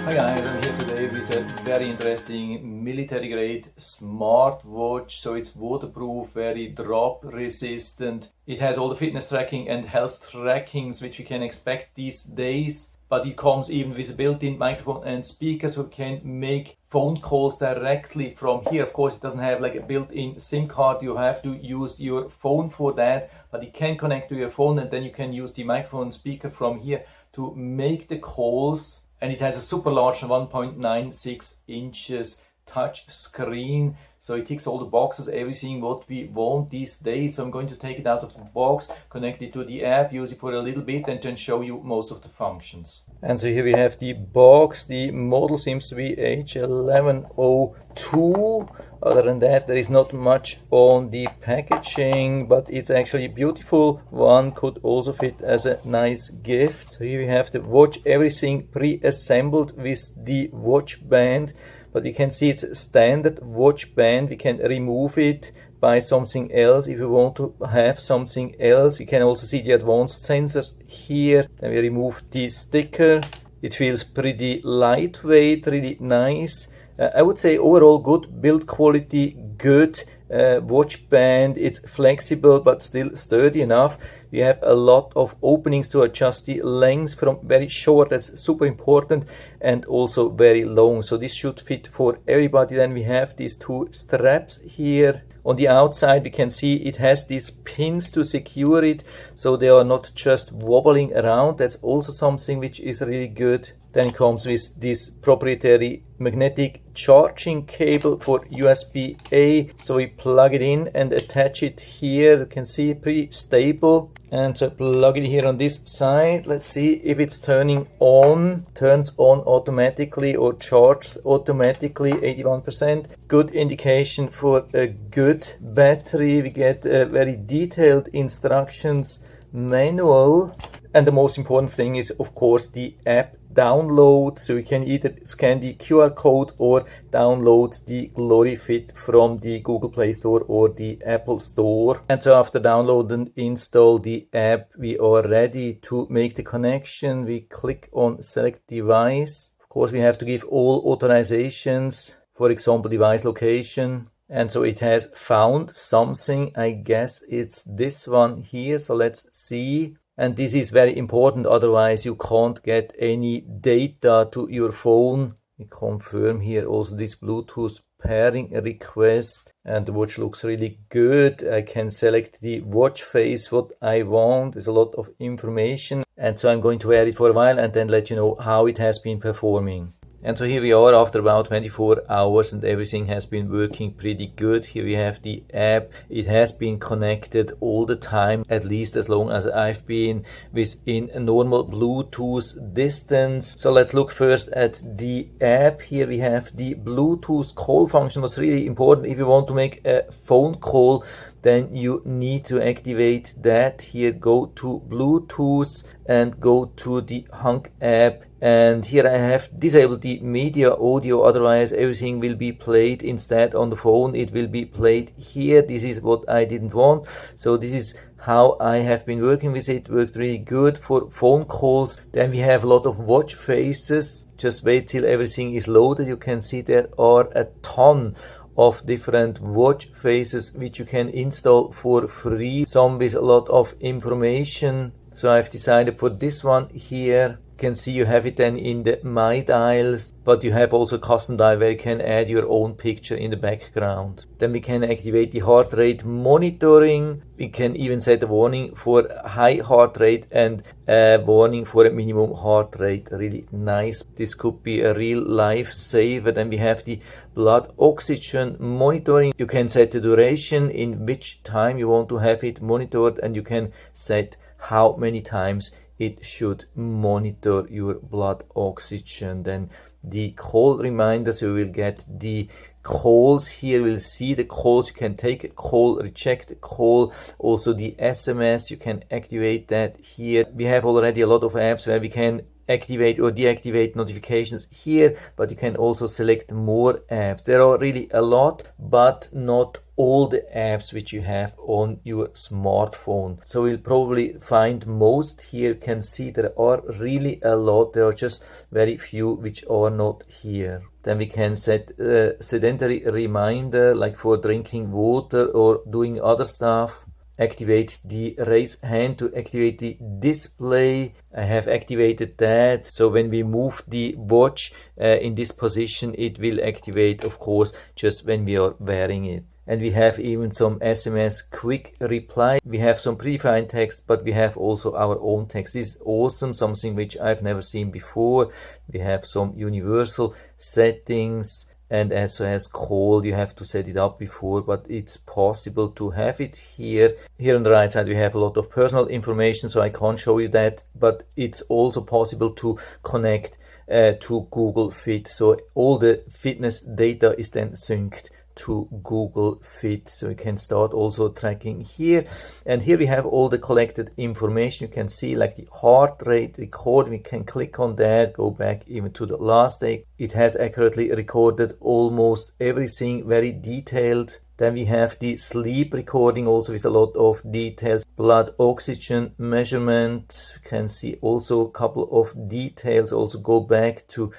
Hi guys, I'm here today with a very interesting military grade smartwatch. So it's waterproof, very drop resistant. It has all the fitness tracking and health trackings which you can expect these days. But it comes even with a built-in microphone and speaker, so you can make phone calls directly from here. Of course, it doesn't have like a built-in SIM card. You have to use your phone for that, but it can connect to your phone, and then you can use the microphone and speaker from here to make the calls. And it has a super large 1.96 inches touch screen, so it ticks all the boxes, everything what we want these days. So I'm going to take it out of the box, connect it to the app, use it for a little bit, and then show you most of the functions. And so here we have the box. The model seems to be H1102. Other than that, there is not much on the packaging, but it's actually beautiful. One could also fit as a nice gift. So here we have the watch, everything pre-assembled with the watch band. But you can see it's a standard watch band. We can remove it by something else if we want to have something else. We can also see the advanced sensors here. Then we remove the sticker. It feels pretty lightweight, really nice. I would say overall good build quality, good watch band. It's flexible but still sturdy enough. We have a lot of openings to adjust the length from very short, that's super important, and also very long. So this should fit for everybody. Then we have these two straps here. On the outside we can see it has these pins to secure it, so they are not just wobbling around. That's also something which is really good. Then it comes with this proprietary magnetic charging cable for USB-A. So we plug it in and attach it here. You can see pretty stable. And so plug it here on this side. Let's see if it's turning on. Turns on automatically or charges automatically, 81%. Good indication for a good battery. We get a very detailed instructions manual. And the most important thing is, of course, the app download. So you can either scan the QR code or download the Glory Fit from the Google Play Store or the Apple Store. And so after download and install the app, we are ready to make the connection. We click on select device. Of course, we have to give all authorizations, for example, device location. And so it has found something. I guess it's this one here. So let's see. And this is very important, otherwise you can't get any data to your phone. We confirm here also this Bluetooth pairing request, and the watch looks really good. I can select the watch face, what I want. There's a lot of information, and so I'm going to wear it for a while and then let you know how it has been performing. And so here we are after about 24 hours and everything has been working pretty good. Here we have the app. It has been connected all the time, at least as long as I've been within a normal Bluetooth distance. So let's look first at the app. Here we have the Bluetooth call function. What's really important, if you want to make a phone call, then you need to activate that. Here go to Bluetooth and go to the Hunk app. And here I have disabled the media audio, otherwise everything will be played instead on the phone. It will be played here. This is what I didn't want. So this is how I have been working with it. Worked really good for phone calls. Then we have a lot of watch faces. Just wait till everything is loaded. You can see there are a ton of different watch faces which you can install for free. Some with a lot of information. So I've decided for this one here. You can see you have it then in the My Dials, but you have also custom dial where you can add your own picture in the background. Then we can activate the heart rate monitoring. We can even set a warning for high heart rate and a warning for a minimum heart rate. Really nice. This could be a real lifesaver. Then we have the blood oxygen monitoring. You can set the duration in which time you want to have it monitored, and you can set how many times it should monitor your blood oxygen. Then the call reminders, you will get the calls here. We'll see the calls. You can take a call, reject a call. Also the SMS, you can activate that here. We have already a lot of apps where we can activate or deactivate notifications here, but you can also select more apps. There are really a lot, but not all the apps which you have on your smartphone. So you'll probably find most here. You can see there are really a lot. There are just very few which are not here. Then we can set a sedentary reminder like for drinking water or doing other stuff. Activate the raise hand to activate the display. I have activated that, so when we move the watch in this position, it will activate, of course, just when we are wearing it. And we have even some SMS quick reply. We have some predefined text, but we have also our own text. This is awesome, something which I've never seen before. We have some universal settings. And as well as call, you have to set it up before, but it's possible to have it here. Here on the right side, we have a lot of personal information, so I can't show you that, but it's also possible to connect to Google Fit. So all the fitness data is then synced to Google Fit, so you can start also tracking here. And here we have all the collected information. You can see like the heart rate record. We can click on that, go back even to the last day. It has accurately recorded almost everything, very detailed. Then we have the sleep recording also with a lot of details. Blood oxygen measurement. You can see also a couple of details. Also go back to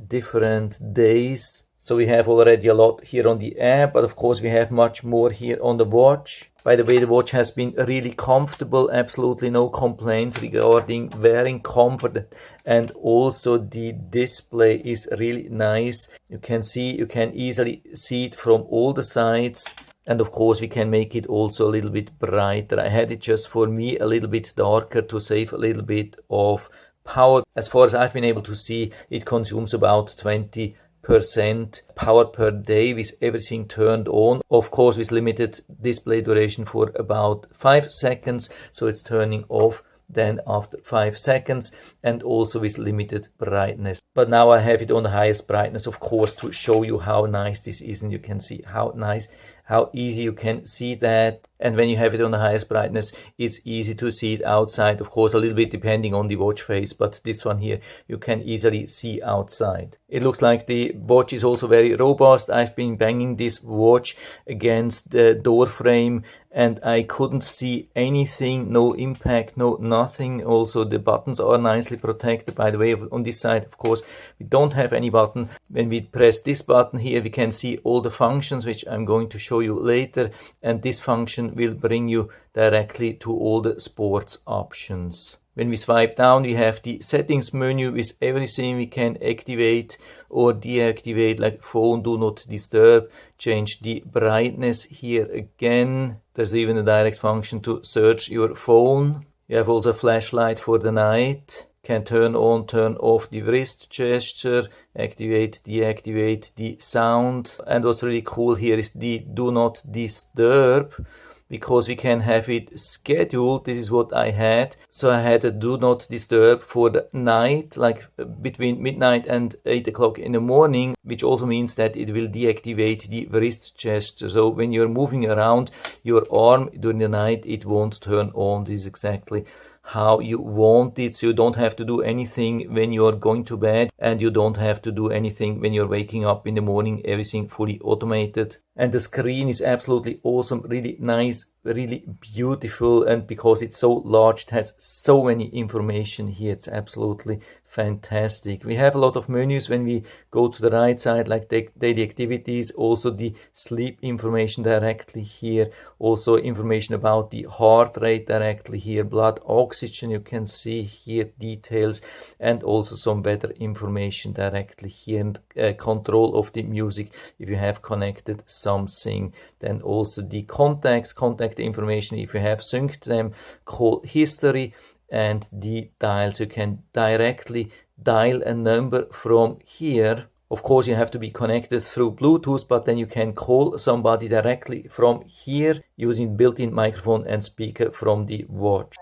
different days. So we have already a lot here on the app, but of course we have much more here on the watch. By the way, the watch has been really comfortable, absolutely no complaints regarding wearing comfort, and also the display is really nice. You can easily see it from all the sides. And of course we can make it also a little bit brighter. I had it just for me a little bit darker to save a little bit of power. As far as I've been able to see, it consumes about 20% power per day with everything turned on. Of course, with limited display duration for about 5 seconds. So it's turning off then after 5 seconds, and also with limited brightness. But now I have it on the highest brightness, of course, to show you how nice this is. And you can see how nice, how easy you can see that. And when you have it on the highest brightness, it's easy to see it outside. Of course, a little bit depending on the watch face, but this one here, you can easily see outside. It looks like the watch is also very robust. I've been banging this watch against the door frame and I couldn't see anything, no impact, no nothing. Also, the buttons are nicely protected. By the way, on this side, of course, we don't have any button. When we press this button here, we can see all the functions, which I'm going to show you later. And this function will bring you directly to all the sports options. When we swipe down, we have the settings menu with everything we can activate or deactivate, like phone do not disturb, change the brightness here again. There's even a direct function to search your phone. You have also a flashlight for the night. Can turn on, turn off the wrist gesture, activate, deactivate the sound. And what's really cool here is the do not disturb, because we can have it scheduled. This is what I had. So I had a do not disturb for the night, like between midnight and 8 o'clock in the morning, which also means that it will deactivate the wrist gesture. So when you're moving around your arm during the night, it won't turn on. This is exactly how you want it. So you don't have to do anything when you're going to bed, and you don't have to do anything when you're waking up in the morning. Everything fully automated. And the screen is absolutely awesome, really nice, really beautiful. And because it's so large, it has so many information here. It's absolutely fantastic. We have a lot of menus when we go to the right side, like the daily activities, also the sleep information directly here, also information about the heart rate directly here, blood oxygen, you can see here details, and also some weather information directly here, and control of the music if you have connected something. Then also the contact information if you have synced them, call history, and the dials. You can directly dial a number from here. Of course, you have to be connected through Bluetooth, but then you can call somebody directly from here using built-in microphone and speaker from the watch.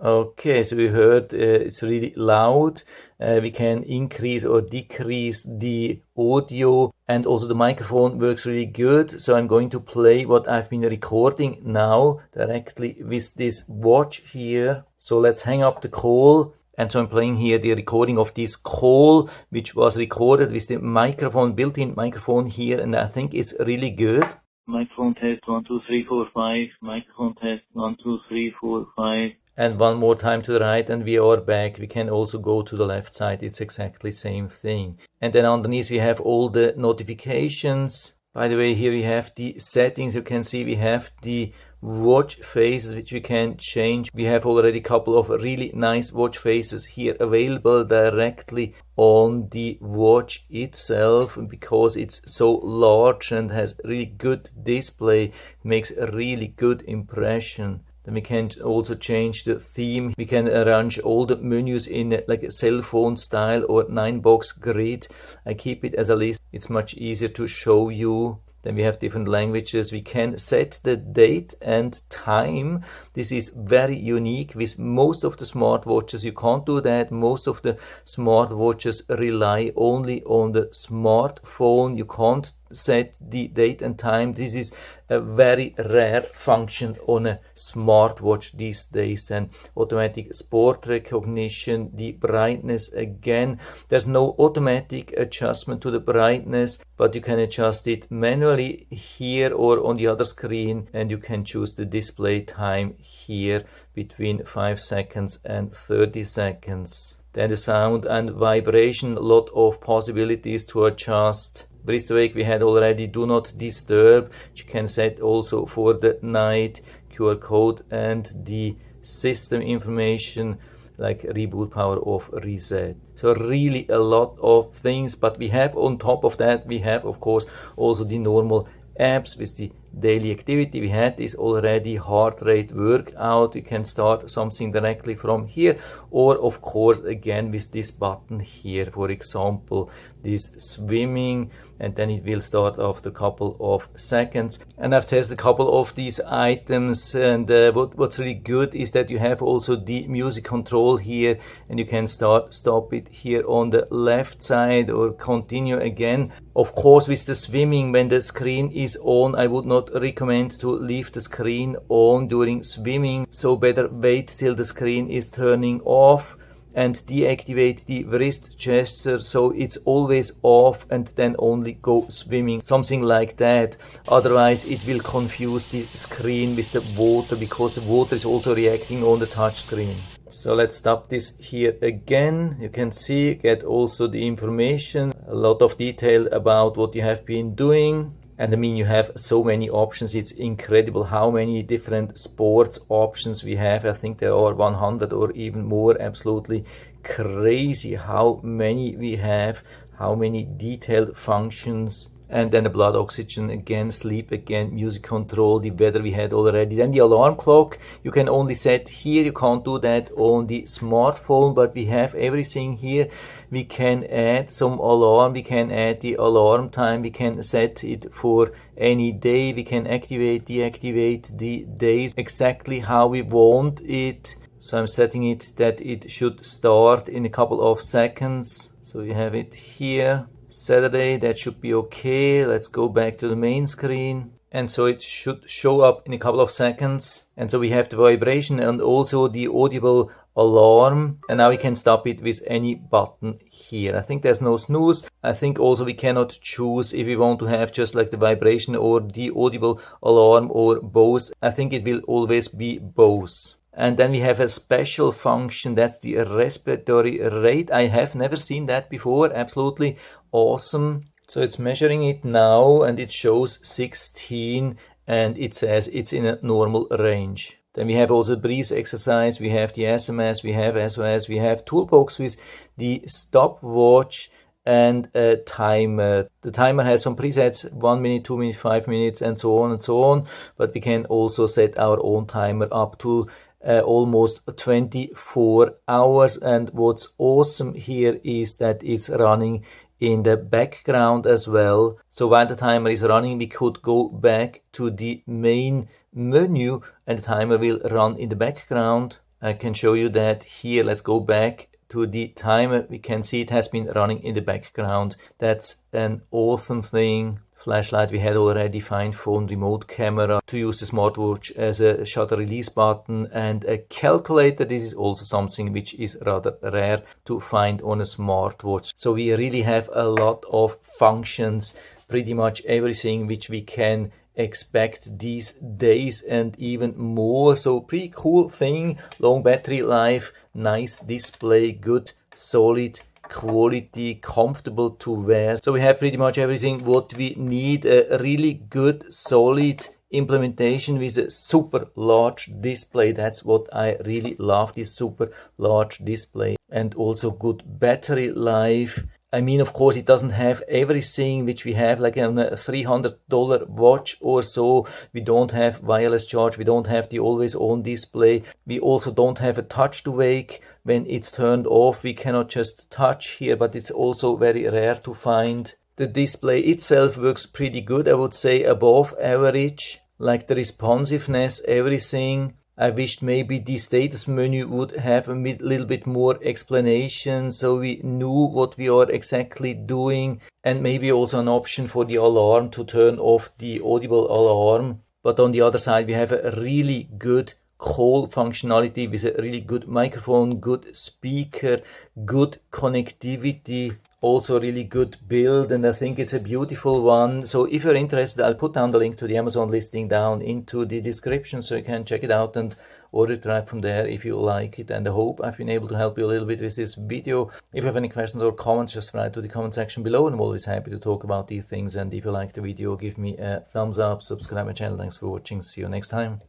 Okay, so we heard it's really loud. We can increase or decrease the audio, and also the microphone works really good. So I'm going to play what I've been recording now directly with this watch here. So let's hang up the call And so I'm playing here the recording of this call, which was recorded with the microphone, built-in microphone here, and I think it's really good. Microphone test 1 2 3 4 5. Microphone test 1 2 3 4 5. And one more time to the right, and we are back. We can also go to the left side. It's exactly same thing. And then underneath we have all the notifications. By the way, here we have the settings. You can see we have the watch faces which we can change. We have already a couple of really nice watch faces here available directly on the watch itself, because it's so large and has really good display. It makes a really good impression. Then we can also change the theme. We can arrange all the menus in like a cell phone style or 9-box grid. I keep it as a list. It's much easier to show you. Then we have different languages. We can set the date and time. This is very unique. With most of the smartwatches, you can't do that. Most of the smartwatches rely only on the smartphone. You can't set the date and time. This is a very rare function on a smartwatch these days. And automatic sport recognition, the brightness again. There's no automatic adjustment to the brightness, but you can adjust it manually here or on the other screen, and you can choose the display time here between 5 seconds and 30 seconds. Then the sound and vibration, a lot of possibilities to adjust. Wrist wake we had already, do not disturb, which you can set also for the night, QR code and the system information like reboot, power off, reset. So really a lot of things, but we have on top of that, we have of course also the normal apps with the daily activity. We had this already, heart rate workout. You can start something directly from here, or of course again with this button here, for example this swimming, and then it will start after a couple of seconds. And I've tested a couple of these items, and what's really good is that you have also the music control here, and you can stop it here on the left side or continue again. Of course with the swimming, when the screen is on, I would not recommend to leave the screen on during swimming, so better wait till the screen is turning off and deactivate the wrist gesture so it's always off, and then only go swimming, something like that. Otherwise it will confuse the screen with the water, because the water is also reacting on the touch screen. So let's stop this here again. You can see, get also the information, a lot of detail about what you have been doing. And I mean, you have so many options. It's incredible how many different sports options we have. I think there are 100 or even more. Absolutely crazy how many we have, how many detailed functions. And then the blood oxygen again, sleep again, music control, the weather we had already. Then the alarm clock, you can only set here, you can't do that on the smartphone, but we have everything here. We can add some alarm, we can add the alarm time, we can set it for any day, we can activate, deactivate the days exactly how we want it. So I'm setting it that it should start in a couple of seconds. So you have it here. Saturday, that should be okay. Let's go back to the main screen. And so it should show up in a couple of seconds. And so we have the vibration and also the audible alarm. And now we can stop it with any button here. I think there's no snooze. I think also we cannot choose if we want to have just like the vibration or the audible alarm or both. I think it will always be both. And then we have a special function, that's the respiratory rate. I have never seen that before. Absolutely awesome. So it's measuring it now and it shows 16 and it says it's in a normal range. Then we have also breathe exercise, we have the SMS, we have SOS, we have toolbox with the stopwatch and a timer. The timer has some presets, 1 minute, 2 minutes, 5 minutes, and so on and so on. But we can also set our own timer up to almost 24 hours. And what's awesome here is that it's running in the background as well. So while the timer is running, we could go back to the main menu and the timer will run in the background. I can show you that here. Let's go back to the timer. We can see it has been running in the background. That's an awesome thing. flashlight. We had already fine phone remote camera to use the smartwatch as a shutter release button, and a calculator. This is also something which is rather rare to find on a smartwatch. So we really have a lot of functions, pretty much everything which we can expect these days and even more. So pretty cool thing, long battery life, nice display, good solid quality, comfortable to wear. So we have pretty much everything what we need, a really good solid implementation with a super large display. That's what I really love, this super large display, and also good battery life. I mean, of course, it doesn't have everything which we have like on a $300 watch or so. We don't have wireless charge. We don't have the always on display. We also don't have a touch to wake. When it's turned off, we cannot just touch here, but it's also very rare to find. The display itself works pretty good. I would say above average, like the responsiveness, everything. I wished maybe the status menu would have a little bit more explanation so we knew what we are exactly doing, and maybe also an option for the alarm to turn off the audible alarm. But on the other side, we have a really good call functionality with a really good microphone, good speaker, good connectivity. Also really good build, and I think it's a beautiful one. So if you're interested, I'll put down the link to the Amazon listing down into the description so you can check it out and order it right from there if you like it. And I hope I've been able to help you a little bit with this video. If you have any questions or comments, just write to the comment section below, and I'm always happy to talk about these things. And if you like the video, give me a thumbs up, subscribe my channel. Thanks for watching. See you next time.